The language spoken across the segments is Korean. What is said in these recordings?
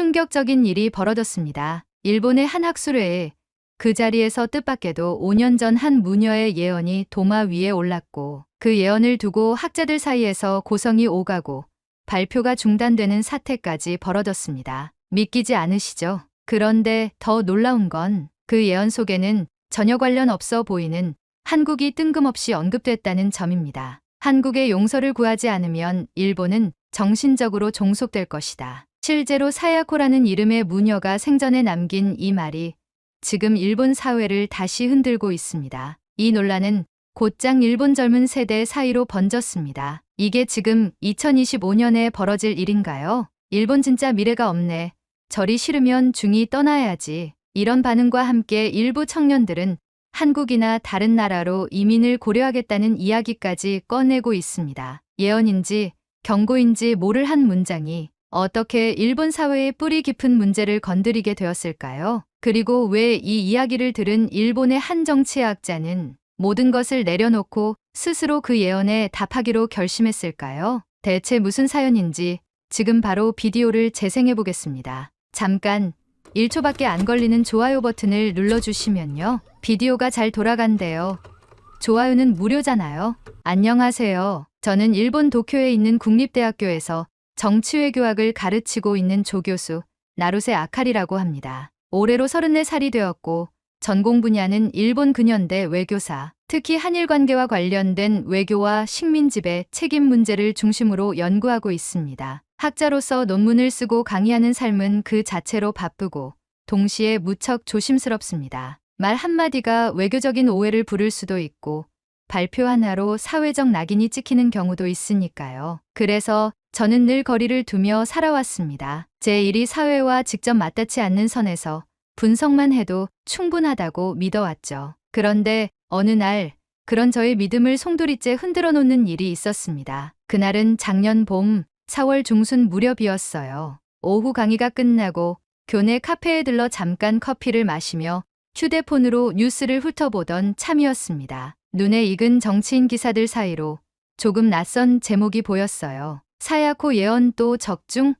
충격적인 일이 벌어졌습니다. 일본의 한 학술회에 그 자리에서 뜻밖에도 5년 전 한 무녀의 예언이 도마 위에 올랐고 그 예언을 두고 학자들 사이에서 고성이 오가고 발표가 중단되는 사태까지 벌어졌습니다. 믿기지 않으시죠? 그런데 더 놀라운 건 그 예언 속에는 전혀 관련 없어 보이는 한국이 뜬금없이 언급됐다는 점입니다. 한국의 용서를 구하지 않으면 일본은 정신적으로 종속될 것이다. 실제로 사야코라는 이름의 무녀가 생전에 남긴 이 말이 지금 일본 사회를 다시 흔들고 있습니다. 이 논란은 곧장 일본 젊은 세대 사이로 번졌습니다. 이게 지금 2025년에 벌어질 일인가요? 일본 진짜 미래가 없네. 저리 싫으면 중이 떠나야지. 이런 반응과 함께 일부 청년들은 한국이나 다른 나라로 이민을 고려하겠다는 이야기까지 꺼내고 있습니다. 예언인지 경고인지 모를 한 문장이 어떻게 일본 사회의 뿌리 깊은 문제를 건드리게 되었을까요? 그리고 왜 이 이야기를 들은 일본의 한 정치학자는 모든 것을 내려놓고 스스로 그 예언에 답하기로 결심했을까요? 대체 무슨 사연인지 지금 바로 비디오를 재생해 보겠습니다. 잠깐 1초밖에 안 걸리는 좋아요 버튼을 눌러주시면요. 비디오가 잘 돌아간대요. 좋아요는 무료잖아요. 안녕하세요. 저는 일본 도쿄에 있는 국립대학교에서 정치외교학을 가르치고 있는 조교수 나루세 아카리라고 합니다. 올해로 34살이 되었고 전공 분야는 일본 근현대 외교사, 특히 한일 관계와 관련된 외교와 식민지배 책임 문제를 중심으로 연구하고 있습니다. 학자로서 논문을 쓰고 강의하는 삶은 그 자체로 바쁘고 동시에 무척 조심스럽습니다. 말 한마디가 외교적인 오해를 부를 수도 있고 발표 하나로 사회적 낙인이 찍히는 경우도 있으니까요. 그래서 저는 늘 거리를 두며 살아왔습니다. 제 일이 사회와 직접 맞닿지 않는 선에서 분석만 해도 충분하다고 믿어왔죠. 그런데 어느 날 그런 저의 믿음을 송두리째 흔들어 놓는 일이 있었습니다. 그날은 작년 봄 4월 중순 무렵이었어요. 오후 강의가 끝나고 교내 카페에 들러 잠깐 커피를 마시며 휴대폰으로 뉴스를 훑어보던 참이었습니다. 눈에 익은 정치인 기사들 사이로 조금 낯선 제목이 보였어요. 사야코 예언 또 적중?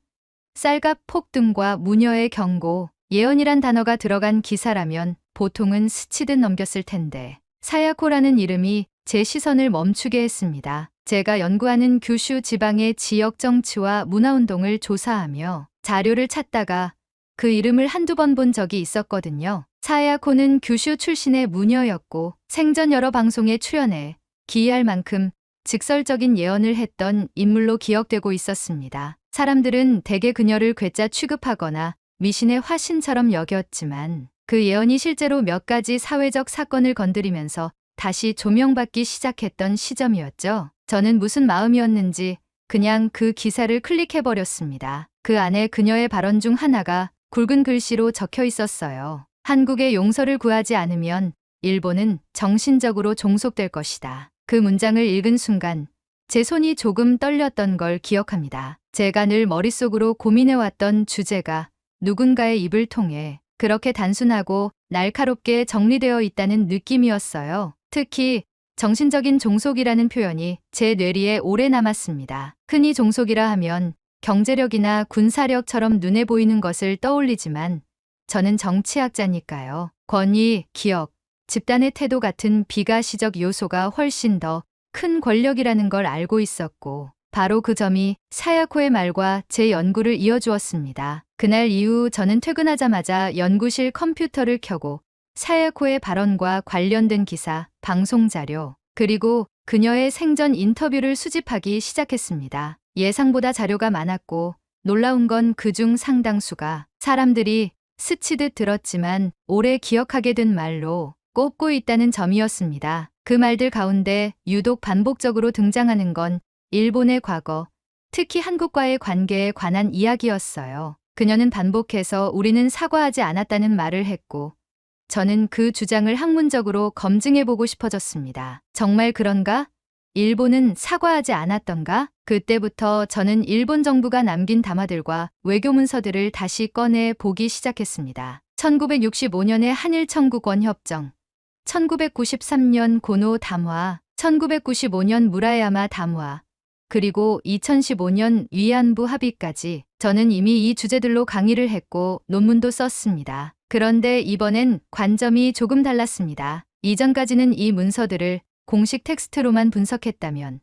쌀값 폭등과 무녀의 경고. 예언이란 단어가 들어간 기사라면 보통은 스치듯 넘겼을 텐데 사야코라는 이름이 제 시선을 멈추게 했습니다. 제가 연구하는 규슈 지방의 지역 정치와 문화운동을 조사하며 자료를 찾다가 그 이름을 한두 번 본 적이 있었거든요. 사야코는 규슈 출신의 무녀였고 생전 여러 방송에 출연해 기이할 만큼 직설적인 예언을 했던 인물로 기억되고 있었습니다. 사람들은 대개 그녀를 괴짜 취급하거나 미신의 화신처럼 여겼지만 그 예언이 실제로 몇 가지 사회적 사건을 건드리면서 다시 조명받기 시작했던 시점이었죠. 저는 무슨 마음이었는지 그냥 그 기사를 클릭해버렸습니다. 그 안에 그녀의 발언 중 하나가 굵은 글씨로 적혀 있었어요. 한국의 용서를 구하지 않으면 일본은 정신적으로 종속될 것이다. 그 문장을 읽은 순간 제 손이 조금 떨렸던 걸 기억합니다. 제가 늘 머릿속으로 고민해왔던 주제가 누군가의 입을 통해 그렇게 단순하고 날카롭게 정리되어 있다는 느낌이었어요. 특히 정신적인 종속이라는 표현이 제 뇌리에 오래 남았습니다. 흔히 종속이라 하면 경제력이나 군사력처럼 눈에 보이는 것을 떠올리지만 저는 정치학자니까요. 권위, 기억, 집단의 태도 같은 비가시적 요소가 훨씬 더 큰 권력이라는 걸 알고 있었고 바로 그 점이 사야코의 말과 제 연구를 이어주었습니다. 그날 이후 저는 퇴근하자마자 연구실 컴퓨터를 켜고 사야코의 발언과 관련된 기사, 방송자료, 그리고 그녀의 생전 인터뷰를 수집하기 시작했습니다. 예상보다 자료가 많았고 놀라운 건 그중 상당수가 사람들이 스치듯 들었지만 오래 기억하게 된 말로 꼽고 있다는 점이었습니다. 그 말들 가운데 유독 반복적으로 등장하는 건 일본의 과거, 특히 한국과의 관계에 관한 이야기였어요. 그녀는 반복해서 우리는 사과하지 않았다는 말을 했고 저는 그 주장을 학문적으로 검증해보고 싶어졌습니다. 정말 그런가? 일본은 사과하지 않았던가? 그때부터 저는 일본 정부가 남긴 담화들과 외교 문서들을 다시 꺼내 보기 시작했습니다. 1965년의 한일 청구권 협정, 1993년 고노 담화, 1995년 무라야마 담화, 그리고 2015년 위안부 합의까지 저는 이미 이 주제들로 강의를 했고 논문도 썼습니다. 그런데 이번엔 관점이 조금 달랐습니다. 이전까지는 이 문서들을 공식 텍스트로만 분석했다면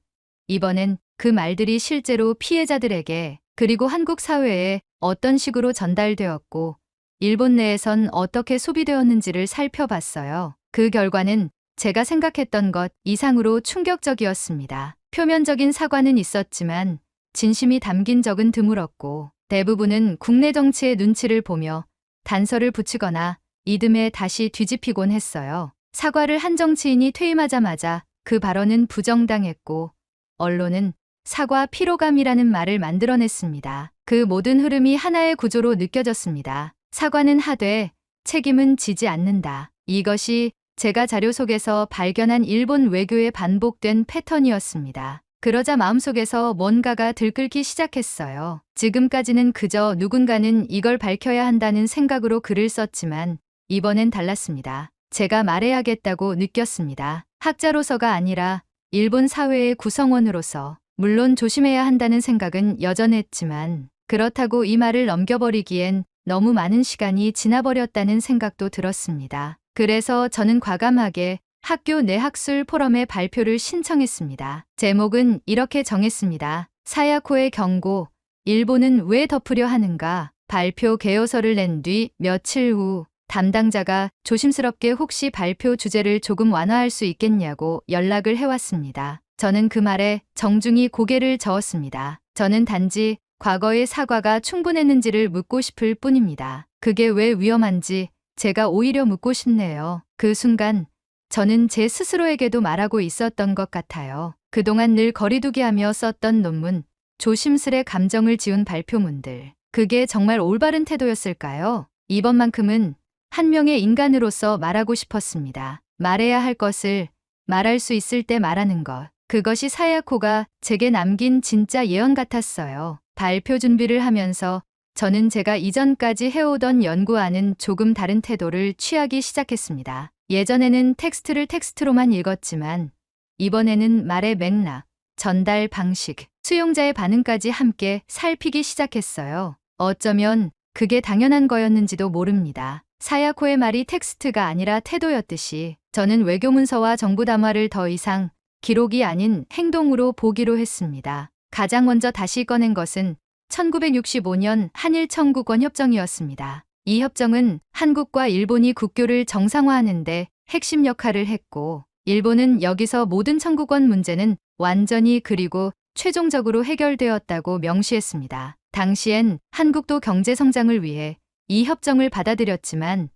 이번엔 그 말들이 실제로 피해자들에게 그리고 한국 사회에 어떤 식으로 전달되었고 일본 내에선 어떻게 소비되었는지를 살펴봤어요. 그 결과는 제가 생각했던 것 이상으로 충격적이었습니다. 표면적인 사과는 있었지만 진심이 담긴 적은 드물었고 대부분은 국내 정치의 눈치를 보며 단서를 붙이거나 이듬해 다시 뒤집히곤 했어요. 사과를 한 정치인이 퇴임하자마자 그 발언은 부정당했고 언론은 사과 피로감이라는 말을 만들어냈습니다. 그 모든 흐름이 하나의 구조로 느껴졌습니다. 사과는 하되 책임은 지지 않는다. 이것이 제가 자료 속에서 발견한 일본 외교의 반복된 패턴이었습니다. 그러자 마음속에서 뭔가가 들끓기 시작했어요. 지금까지는 그저 누군가는 이걸 밝혀야 한다는 생각으로 글을 썼지만 이번엔 달랐습니다. 제가 말해야겠다고 느꼈습니다. 학자로서가 아니라 일본 사회의 구성원으로서 물론 조심해야 한다는 생각은 여전했지만 그렇다고 이 말을 넘겨버리기엔 너무 많은 시간이 지나버렸다는 생각도 들었습니다. 그래서 저는 과감하게 학교 내 학술 포럼에 발표를 신청했습니다. 제목은 이렇게 정했습니다. 사야코의 경고, 일본은 왜 덮으려 하는가? 발표 개요서를 낸 뒤 며칠 후 담당자가 조심스럽게 혹시 발표 주제를 조금 완화할 수 있겠냐고 연락을 해왔습니다. 저는 그 말에 정중히 고개를 저었습니다. 저는 단지 과거의 사과가 충분했는지를 묻고 싶을 뿐입니다. 그게 왜 위험한지 제가 오히려 묻고 싶네요. 그 순간 저는 제 스스로에게도 말하고 있었던 것 같아요. 그동안 늘 거리두기하며 썼던 논문, 조심스레 감정을 지운 발표문들. 그게 정말 올바른 태도였을까요? 이번만큼은 한 명의 인간으로서 말하고 싶었습니다. 말해야 할 것을 말할 수 있을 때 말하는 것. 그것이 사야코가 제게 남긴 진짜 예언 같았어요. 발표 준비를 하면서 저는 제가 이전까지 해오던 연구와는 조금 다른 태도를 취하기 시작했습니다. 예전에는 텍스트를 텍스트로만 읽었지만 이번에는 말의 맥락, 전달 방식, 수용자의 반응까지 함께 살피기 시작했어요. 어쩌면 그게 당연한 거였는지도 모릅니다. 사야코의 말이 텍스트가 아니라 태도였듯이 저는 외교문서와 정부 담화를 더 이상 기록이 아닌 행동으로 보기로 했습니다. 가장 먼저 다시 꺼낸 것은 1965년 한일 청구권 협정이었습니다. 이 협정은 한국과 일본이 국교를 정상화하는 데 핵심 역할을 했고 일본은 여기서 모든 청구권 문제는 완전히 그리고 최종적으로 해결되었다고 명시했습니다. 당시엔 한국도 경제 성장을 위해 이 협정을 받아들였지만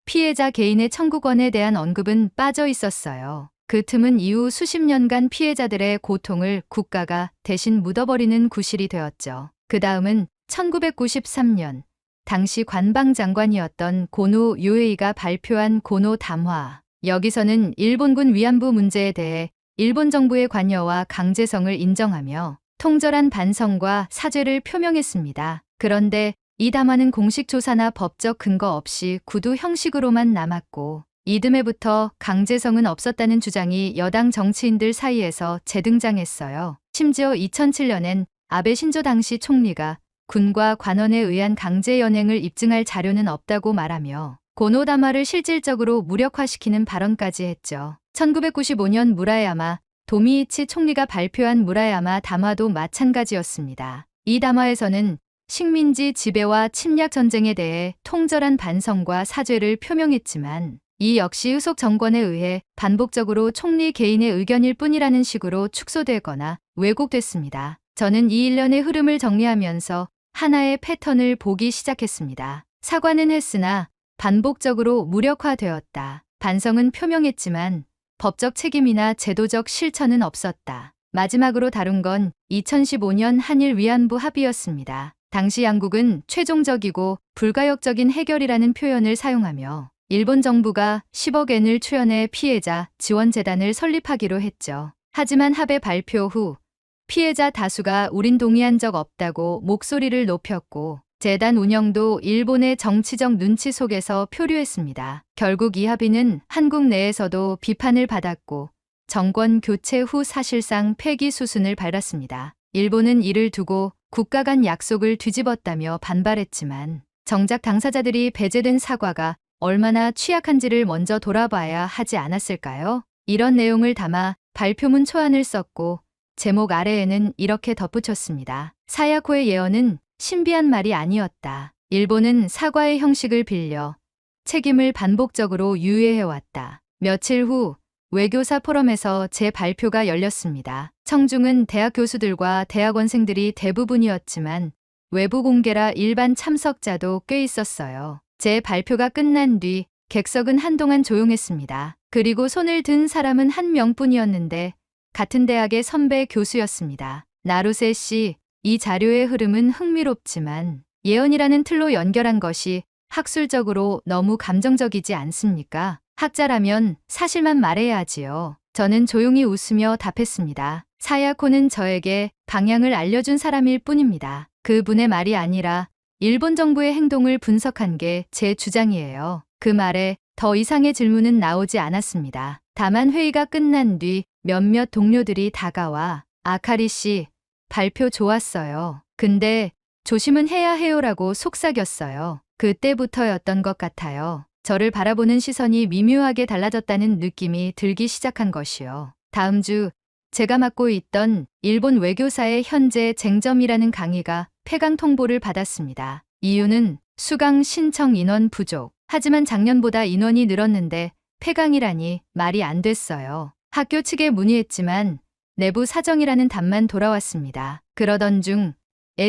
피해자 개인의 청구권에 대한 언급은 빠져 있었어요. 그 틈은 이후 수십 년간 피해자들의 고통을 국가가 대신 묻어버리는 구실이 되었죠. 그 다음은 1993년 당시 관방장관이었던 고노 요에이가 발표한 고노 담화. 여기서는 일본군 위안부 문제에 대해 일본 정부의 관여와 강제성을 인정하며 통절한 반성과 사죄를 표명했습니다. 그런데 이 담화는 공식 조사나 법적 근거 없이 구두 형식으로만 남았고 이듬해부터 강제성은 없었다는 주장이 여당 정치인들 사이에서 재등장했어요. 심지어 2007년엔 아베 신조 당시 총리가 군과 관원에 의한 강제 연행을 입증할 자료는 없다고 말하며 고노 담화를 실질적으로 무력화시키는 발언까지 했죠. 1995년 무라야마 도미이치 총리가 발표한 무라야마 담화도 마찬가지였습니다. 이 담화에서는 식민지 지배와 침략 전쟁에 대해 통절한 반성과 사죄를 표명했지만 이 역시 후속 정권에 의해 반복적으로 총리 개인의 의견일 뿐이라는 식으로 축소되거나 왜곡됐습니다. 저는 이 일련의 흐름을 정리하면서 하나의 패턴을 보기 시작했습니다. 사과는 했으나 반복적으로 무력화되었다. 반성은 표명했지만 법적 책임이나 제도적 실천은 없었다. 마지막으로 다룬 건 2015년 한일 위안부 합의였습니다. 당시 양국은 최종적이고 불가역적인 해결이라는 표현을 사용하며 일본 정부가 10억 엔을 출연해 피해자 지원재단을 설립하기로 했죠. 하지만 합의 발표 후 피해자 다수가 우린 동의한 적 없다고 목소리를 높였고 재단 운영도 일본의 정치적 눈치 속에서 표류했습니다. 결국 이 합의는 한국 내에서도 비판을 받았고 정권 교체 후 사실상 폐기 수순을 밟았습니다. 일본은 이를 두고 국가 간 약속을 뒤집었다며 반발했지만 정작 당사자들이 배제된 사과가 얼마나 취약한지를 먼저 돌아봐야 하지 않았을까요? 이런 내용을 담아 발표문 초안을 썼고 제목 아래에는 이렇게 덧붙였습니다. 사야코의 예언은 신비한 말이 아니었다. 일본은 사과의 형식을 빌려 책임을 반복적으로 유예해왔다. 며칠 후 외교사 포럼에서 제 발표가 열렸습니다. 청중은 대학 교수들과 대학원생들이 대부분이었지만 외부 공개라 일반 참석자도 꽤 있었어요. 제 발표가 끝난 뒤 객석은 한동안 조용했습니다. 그리고 손을 든 사람은 한 명뿐이었는데 같은 대학의 선배 교수였습니다. 나루세 씨, 이 자료의 흐름은 흥미롭지만 예언이라는 틀로 연결한 것이 학술적으로 너무 감정적이지 않습니까? 학자라면 사실만 말해야 하지요. 저는 조용히 웃으며 답했습니다. 사야코는 저에게 방향을 알려준 사람일 뿐입니다. 그분의 말이 아니라 일본 정부의 행동을 분석한 게 제 주장이에요. 그 말에 더 이상의 질문은 나오지 않았습니다. 다만 회의가 끝난 뒤 몇몇 동료들이 다가와 아카리 씨, 발표 좋았어요. 근데 조심은 해야 해요라고 속삭였어요. 그때부터였던 것 같아요. 저를 바라보는 시선이 미묘하게 달라졌다는 느낌이 들기 시작한 것이요. 다음 주 제가 맡고 있던 일본 외교사의 현재 쟁점이라는 강의가 폐강 통보를 받았습니다. 이유는 수강 신청 인원 부족. 하지만 작년보다 인원이 늘었는데 폐강이라니 말이 안 됐어요. 학교 측에 문의했지만 내부 사정이라는 답만 돌아왔습니다. 그러던 중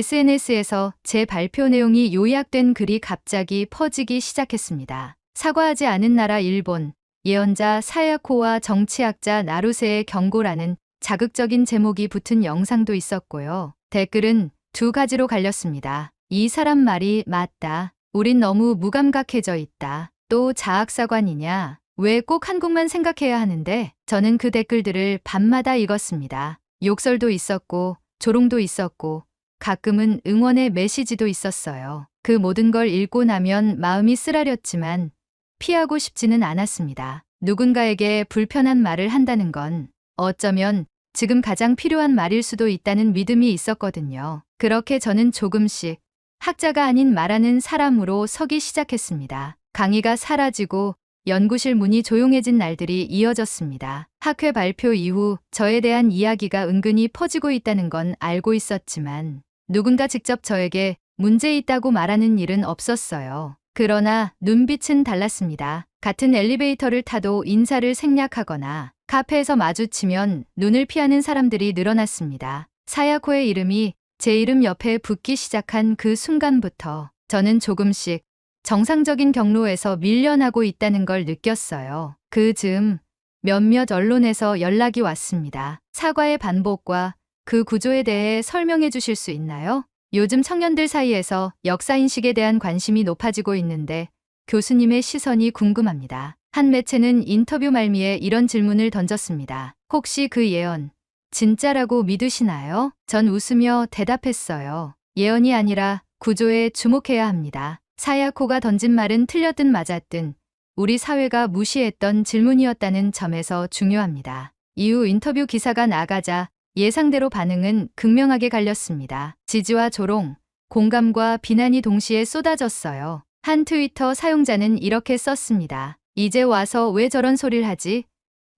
SNS에서 제 발표 내용이 요약된 글이 갑자기 퍼지기 시작했습니다. 사과하지 않은 나라 일본, 예언자 사야코와 정치학자 나루세의 경고라는 자극적인 제목이 붙은 영상도 있었고요. 댓글은 두 가지로 갈렸습니다. 이 사람 말이 맞다. 우린 너무 무감각해져 있다. 또 자학사관이냐? 왜 꼭 한국만 생각해야 하는데? 저는 그 댓글들을 밤마다 읽었습니다. 욕설도 있었고 조롱도 있었고 가끔은 응원의 메시지도 있었어요. 그 모든 걸 읽고 나면 마음이 쓰라렸지만 피하고 싶지는 않았습니다. 누군가에게 불편한 말을 한다는 건 어쩌면 지금 가장 필요한 말일 수도 있다는 믿음이 있었거든요. 그렇게 저는 조금씩 학자가 아닌 말하는 사람으로 서기 시작했습니다. 강의가 사라지고 연구실 문이 조용해진 날들이 이어졌습니다. 학회 발표 이후 저에 대한 이야기가 은근히 퍼지고 있다는 건 알고 있었지만 누군가 직접 저에게 문제 있다고 말하는 일은 없었어요. 그러나 눈빛은 달랐습니다. 같은 엘리베이터를 타도 인사를 생략하거나 카페에서 마주치면 눈을 피하는 사람들이 늘어났습니다. 사야코의 이름이 제 이름 옆에 붙기 시작한 그 순간부터 저는 조금씩 정상적인 경로에서 밀려나고 있다는 걸 느꼈어요. 그 즈음 몇몇 언론에서 연락이 왔습니다. 사과의 반복과 그 구조에 대해 설명해 주실 수 있나요? 요즘 청년들 사이에서 역사인식에 대한 관심이 높아지고 있는데 교수님의 시선이 궁금합니다. 한 매체는 인터뷰 말미에 이런 질문을 던졌습니다. 혹시 그 예언 진짜라고 믿으시나요? 전 웃으며 대답했어요. 예언이 아니라 구조에 주목해야 합니다. 사야코가 던진 말은 틀렸든 맞았든 우리 사회가 무시했던 질문이었다는 점에서 중요합니다. 이후 인터뷰 기사가 나가자 예상대로 반응은 극명하게 갈렸습니다. 지지와 조롱, 공감과 비난이 동시에 쏟아졌어요. 한 트위터 사용자는 이렇게 썼습니다. 이제 와서 왜 저런 소리를 하지?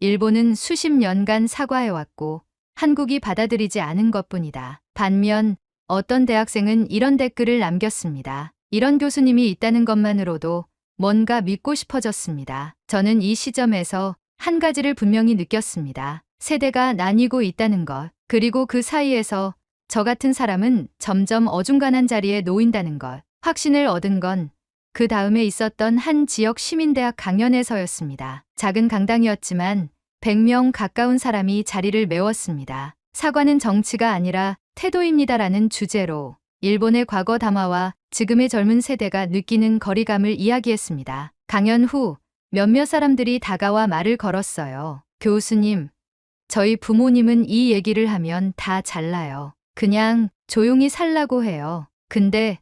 일본은 수십 년간 사과해왔고 한국이 받아들이지 않은 것뿐이다. 반면 어떤 대학생은 이런 댓글을 남겼습니다. 이런 교수님이 있다는 것만으로도 뭔가 믿고 싶어졌습니다. 저는 이 시점에서 한 가지를 분명히 느꼈습니다. 세대가 나뉘고 있다는 것, 그리고 그 사이에서 저 같은 사람은 점점 어중간한 자리에 놓인다는 것. 확신을 얻은 건 그 다음에 있었던 한 지역 시민대학 강연에서였습니다. 작은 강당이었지만 100명 가까운 사람이 자리를 메웠습니다. 사과는 정치가 아니라 태도입니다라는 주제로 일본의 과거 담화와 지금의 젊은 세대가 느끼는 거리감을 이야기했습니다. 강연 후 몇몇 사람들이 다가와 말을 걸었어요. 교수님, 저희 부모님은 이 얘기를 하면 다 잘나요. 그냥 조용히 살라고 해요. 근데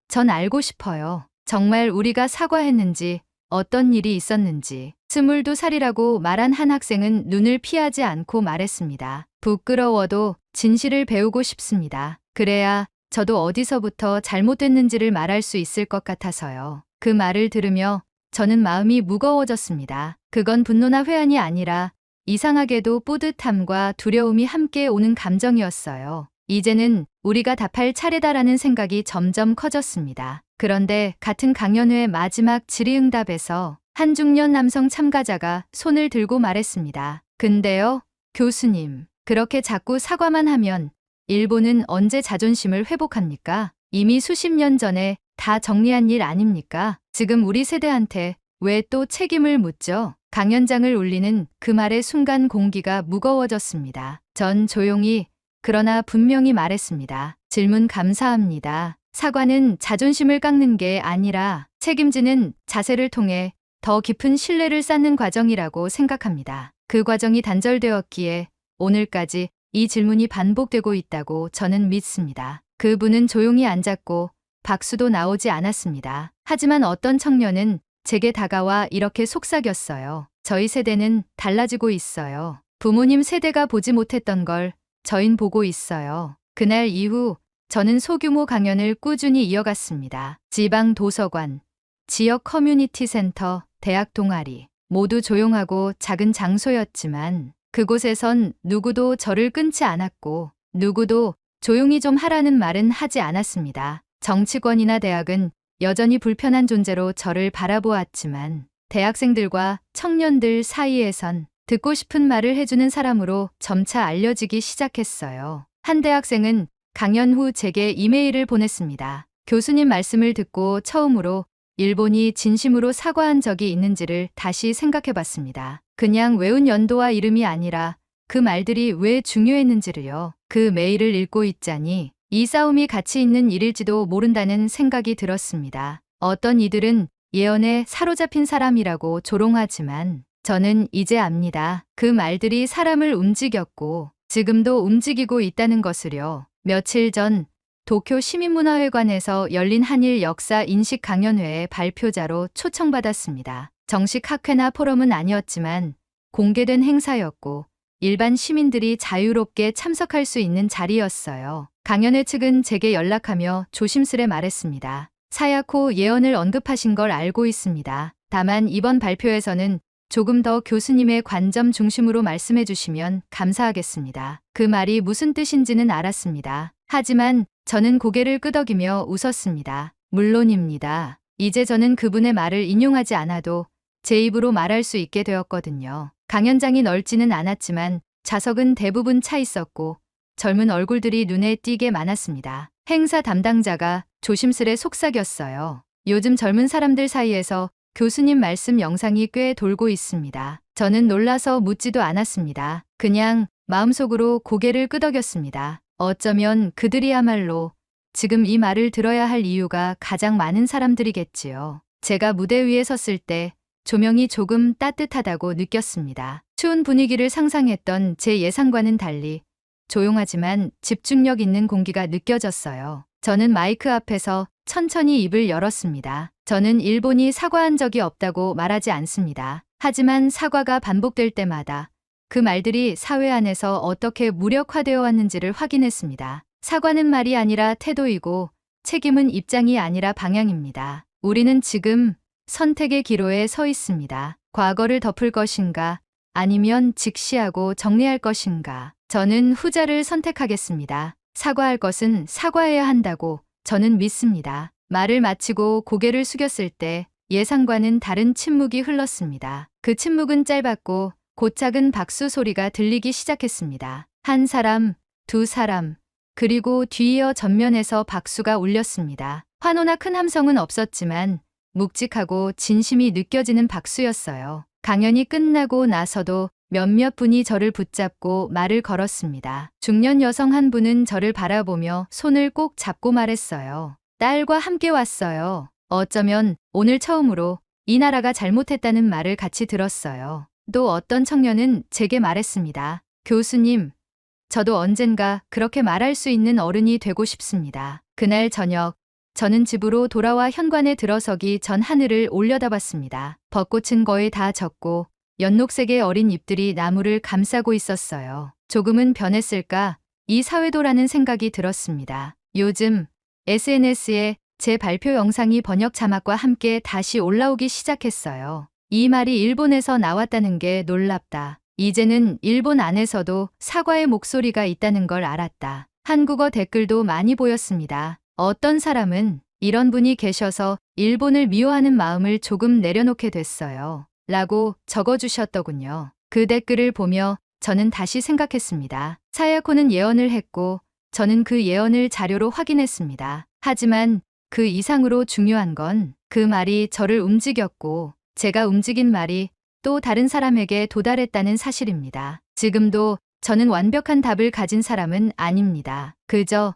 전 알고 싶어요. 정말 우리가 사과했는지 어떤 일이 있었는지. 22살이라고 말한 한 학생은 눈을 피하지 않고 말했습니다. 부끄러워도 진실을 배우고 싶습니다. 그래야 저도 어디서부터 잘못됐는지를 말할 수 있을 것 같아서요. 그 말을 들으며 저는 마음이 무거워졌습니다. 그건 분노나 회한이 아니라 이상하게도 뿌듯함과 두려움이 함께 오는 감정이었어요. 이제는 우리가 답할 차례다라는 생각이 점점 커졌습니다. 그런데 같은 강연회 마지막 질의응답에서 한 중년 남성 참가자가 손을 들고 말했습니다. 근데요, 교수님, 그렇게 자꾸 사과만 하면 일본은 언제 자존심을 회복합니까? 이미 수십 년 전에 다 정리한 일 아닙니까? 지금 우리 세대한테 왜 또 책임을 묻죠? 강연장을 울리는 그 말의 순간 공기가 무거워졌습니다. 전 조용히 그러나 분명히 말했습니다. 질문 감사합니다. 사과는 자존심을 깎는 게 아니라 책임지는 자세를 통해 더 깊은 신뢰를 쌓는 과정이라고 생각합니다. 그 과정이 단절되었기에 오늘까지 이 질문이 반복되고 있다고 저는 믿습니다. 그분은 조용히 앉았고 박수도 나오지 않았습니다. 하지만 어떤 청년은 제게 다가와 이렇게 속삭였어요. 저희 세대는 달라지고 있어요. 부모님 세대가 보지 못했던 걸 저흰 보고 있어요. 그날 이후 저는 소규모 강연을 꾸준히 이어갔습니다. 지방 도서관, 지역 커뮤니티 센터, 대학 동아리 모두 조용하고 작은 장소였지만 그곳에선 누구도 저를 끊지 않았고 누구도 조용히 좀 하라는 말은 하지 않았습니다. 정치권이나 대학은 여전히 불편한 존재로 저를 바라보았지만 대학생들과 청년들 사이에선 듣고 싶은 말을 해주는 사람으로 점차 알려지기 시작했어요. 한 대학생은 강연 후 제게 이메일을 보냈습니다. 교수님 말씀을 듣고 처음으로 일본이 진심으로 사과한 적이 있는지를 다시 생각해봤습니다. 그냥 외운 연도와 이름이 아니라 그 말들이 왜 중요했는지를요. 그 메일을 읽고 있자니 이 싸움이 가치 있는 일일지도 모른다는 생각이 들었습니다. 어떤 이들은 예언에 사로잡힌 사람이라고 조롱하지만 저는 이제 압니다. 그 말들이 사람을 움직였고 지금도 움직이고 있다는 것을요. 며칠 전 도쿄 시민문화회관에서 열린 한일 역사 인식 강연회의 발표자로 초청받았습니다. 정식 학회나 포럼은 아니었지만 공개된 행사였고 일반 시민들이 자유롭게 참석할 수 있는 자리였어요. 강연회 측은 제게 연락하며 조심스레 말했습니다. 사야코 예언을 언급하신 걸 알고 있습니다. 다만 이번 발표에서는 조금 더 교수님의 관점 중심으로 말씀해 주시면 감사하겠습니다. 그 말이 무슨 뜻인지는 알았습니다. 하지만 저는 고개를 끄덕이며 웃었습니다. 물론입니다. 이제 저는 그분의 말을 인용하지 않아도 제 입으로 말할 수 있게 되었거든요. 강연장이 넓지는 않았지만 좌석은 대부분 차 있었고 젊은 얼굴들이 눈에 띄게 많았습니다. 행사 담당자가 조심스레 속삭였어요. 요즘 젊은 사람들 사이에서 교수님 말씀 영상이 꽤 돌고 있습니다. 저는 놀라서 묻지도 않았습니다. 그냥 마음속으로 고개를 끄덕였습니다. 어쩌면 그들이야말로 지금 이 말을 들어야 할 이유가 가장 많은 사람들이겠지요. 제가 무대 위에 섰을 때 조명이 조금 따뜻하다고 느꼈습니다. 추운 분위기를 상상했던 제 예상과는 달리 조용하지만 집중력 있는 공기가 느껴졌어요. 저는 마이크 앞에서 천천히 입을 열었습니다. 저는 일본이 사과한 적이 없다고 말하지 않습니다. 하지만 사과가 반복될 때마다 그 말들이 사회 안에서 어떻게 무력화되어 왔는지를 확인했습니다. 사과는 말이 아니라 태도이고 책임은 입장이 아니라 방향입니다. 우리는 지금 선택의 기로에 서 있습니다. 과거를 덮을 것인가 아니면 직시하고 정리할 것인가. 저는 후자를 선택하겠습니다. 사과할 것은 사과해야 한다고 저는 믿습니다. 말을 마치고 고개를 숙였을 때 예상과는 다른 침묵이 흘렀습니다. 그 침묵은 짧았고 곧 작은 박수 소리가 들리기 시작했습니다. 한 사람, 두 사람, 그리고 뒤이어 전면에서 박수가 울렸습니다. 환호나 큰 함성은 없었지만 묵직하고 진심이 느껴지는 박수였어요. 강연이 끝나고 나서도 몇몇 분이 저를 붙잡고 말을 걸었습니다. 중년 여성 한 분은 저를 바라보며 손을 꼭 잡고 말했어요. 딸과 함께 왔어요. 어쩌면 오늘 처음으로 이 나라가 잘못했다는 말을 같이 들었어요. 또 어떤 청년은 제게 말했습니다. 교수님, 저도 언젠가 그렇게 말할 수 있는 어른이 되고 싶습니다. 그날 저녁 저는 집으로 돌아와 현관에 들어서기 전 하늘을 올려다봤습니다. 벚꽃은 거의 다 졌고 연녹색의 어린 잎들이 나무를 감싸고 있었어요. 조금은 변했을까? 이 사회도라는 생각이 들었습니다. 요즘 SNS에 제 발표 영상이 번역 자막과 함께 다시 올라오기 시작했어요. 이 말이 일본에서 나왔다는 게 놀랍다. 이제는 일본 안에서도 사과의 목소리가 있다는 걸 알았다. 한국어 댓글도 많이 보였습니다. 어떤 사람은 이런 분이 계셔서 일본을 미워하는 마음을 조금 내려놓게 됐어요. 라고 적어주셨더군요. 그 댓글을 보며 저는 다시 생각했습니다. 사야코는 예언을 했고 저는 그 예언을 자료로 확인했습니다. 하지만 그 이상으로 중요한 건 그 말이 저를 움직였고 제가 움직인 말이 또 다른 사람에게 도달했다는 사실입니다. 지금도 저는 완벽한 답을 가진 사람은 아닙니다. 그저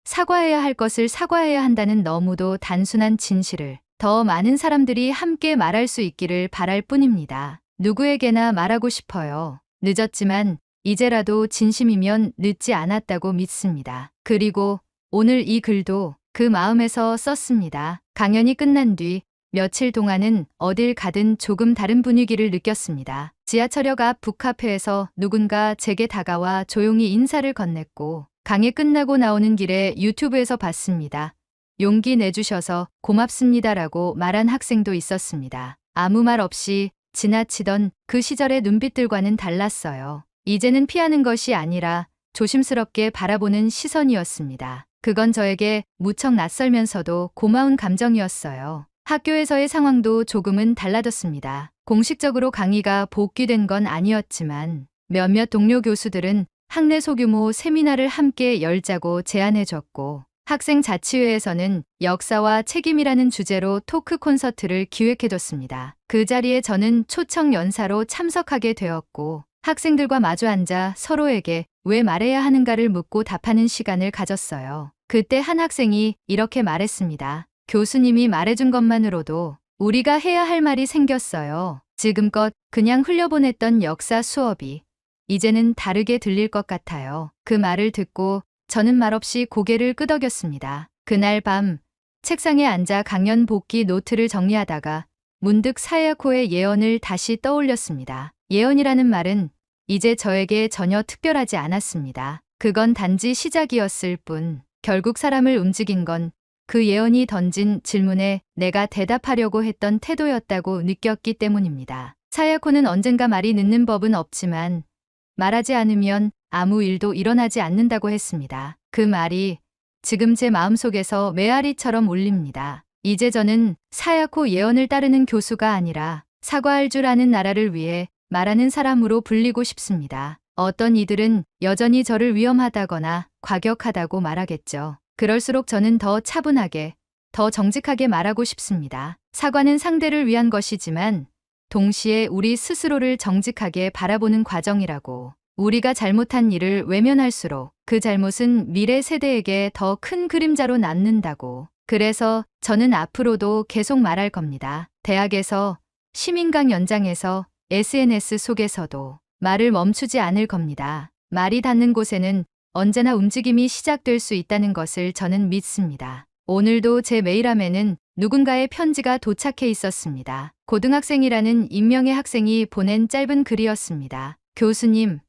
사과해야 할 것을 사과해야 한다는 너무도 단순한 진실을 더 많은 사람들이 함께 말할 수 있기를 바랄 뿐입니다. 누구에게나 말하고 싶어요. 늦었지만 이제라도 진심이면 늦지 않았다고 믿습니다. 그리고 오늘 이 글도 그 마음에서 썼습니다. 강연이 끝난 뒤 며칠 동안은 어딜 가든 조금 다른 분위기를 느꼈습니다. 지하철역 앞 북카페에서 누군가 제게 다가와 조용히 인사를 건넸고 강의 끝나고 나오는 길에 유튜브에서 봤습니다. 용기 내주셔서 고맙습니다라고 말한 학생도 있었습니다. 아무 말 없이 지나치던 그 시절의 눈빛들과는 달랐어요. 이제는 피하는 것이 아니라 조심스럽게 바라보는 시선이었습니다. 그건 저에게 무척 낯설면서도 고마운 감정이었어요. 학교에서의 상황도 조금은 달라졌습니다. 공식적으로 강의가 복귀된 건 아니었지만 몇몇 동료 교수들은 학내 소규모 세미나를 함께 열자고 제안해줬고 학생 자치회에서는 역사와 책임이라는 주제로 토크 콘서트를 기획해줬습니다. 그 자리에 저는 초청 연사로 참석하게 되었고 학생들과 마주 앉아 서로에게 왜 말해야 하는가를 묻고 답하는 시간을 가졌어요. 그때 한 학생이 이렇게 말했습니다. 교수님이 말해준 것만으로도 우리가 해야 할 말이 생겼어요. 지금껏 그냥 흘려보냈던 역사 수업이 이제는 다르게 들릴 것 같아요. 그 말을 듣고 저는 말없이 고개를 끄덕였습니다. 그날 밤 책상에 앉아 강연 복귀 노트를 정리하다가 문득 사야코의 예언을 다시 떠올렸습니다. 예언이라는 말은 이제 저에게 전혀 특별하지 않았습니다. 그건 단지 시작이었을 뿐 결국 사람을 움직인 건 그 예언이 던진 질문에 내가 대답하려고 했던 태도였다고 느꼈기 때문입니다. 사야코는 언젠가 말이 늦는 법은 없지만 말하지 않으면 아무 일도 일어나지 않는다고 했습니다. 그 말이 지금 제 마음속에서 메아리처럼 울립니다. 이제 저는 사야코 예언을 따르는 교수가 아니라 사과할 줄 아는 나라를 위해 말하는 사람으로 불리고 싶습니다. 어떤 이들은 여전히 저를 위험하다거나 과격하다고 말하겠죠. 그럴수록 저는 더 차분하게, 더 정직하게 말하고 싶습니다. 사과는 상대를 위한 것이지만 동시에 우리 스스로를 정직하게 바라보는 과정이라고. 우리가 잘못한 일을 외면할수록 그 잘못은 미래 세대에게 더 큰 그림자로 남는다고. 그래서 저는 앞으로도 계속 말할 겁니다. 대학에서, 시민강 연장에서, SNS 속에서도 말을 멈추지 않을 겁니다. 말이 닿는 곳에는 언제나 움직임이 시작될 수 있다는 것을 저는 믿습니다. 오늘도 제 메일함에는 누군가의 편지가 도착해 있었습니다. 고등학생이라는 익명의 학생이 보낸 짧은 글이었습니다. 교수님,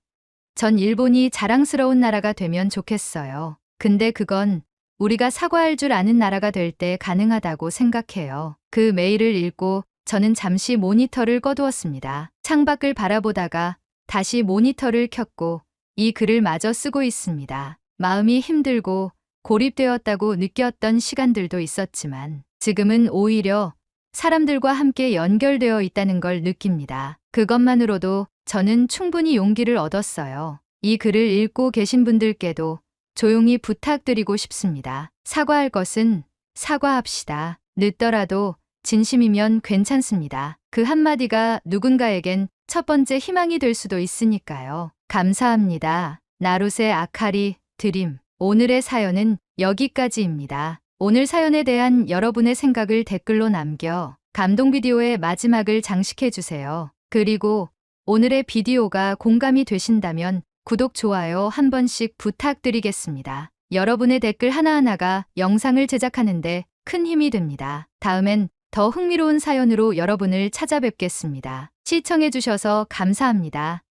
전 일본이 자랑스러운 나라가 되면 좋겠어요. 근데 그건 우리가 사과할 줄 아는 나라가 될 때 가능하다고 생각해요. 그 메일을 읽고 저는 잠시 모니터를 꺼두었습니다. 창밖을 바라보다가 다시 모니터를 켰고 이 글을 마저 쓰고 있습니다. 마음이 힘들고 고립되었다고 느꼈던 시간들도 있었지만 지금은 오히려 사람들과 함께 연결되어 있다는 걸 느낍니다. 그것만으로도 저는 충분히 용기를 얻었어요. 이 글을 읽고 계신 분들께도 조용히 부탁드리고 싶습니다. 사과할 것은 사과합시다. 늦더라도 진심이면 괜찮습니다. 그 한마디가 누군가에겐 첫 번째 희망이 될 수도 있으니까요. 감사합니다. 나룻의 아카리 드림. 오늘의 사연은 여기까지입니다. 오늘 사연에 대한 여러분의 생각을 댓글로 남겨 감동 비디오의 마지막을 장식해주세요. 그리고 오늘의 비디오가 공감이 되신다면 구독, 좋아요 한 번씩 부탁드리겠습니다. 여러분의 댓글 하나하나가 영상을 제작하는데 큰 힘이 됩니다. 다음엔 더 흥미로운 사연으로 여러분을 찾아뵙겠습니다. 시청해주셔서 감사합니다.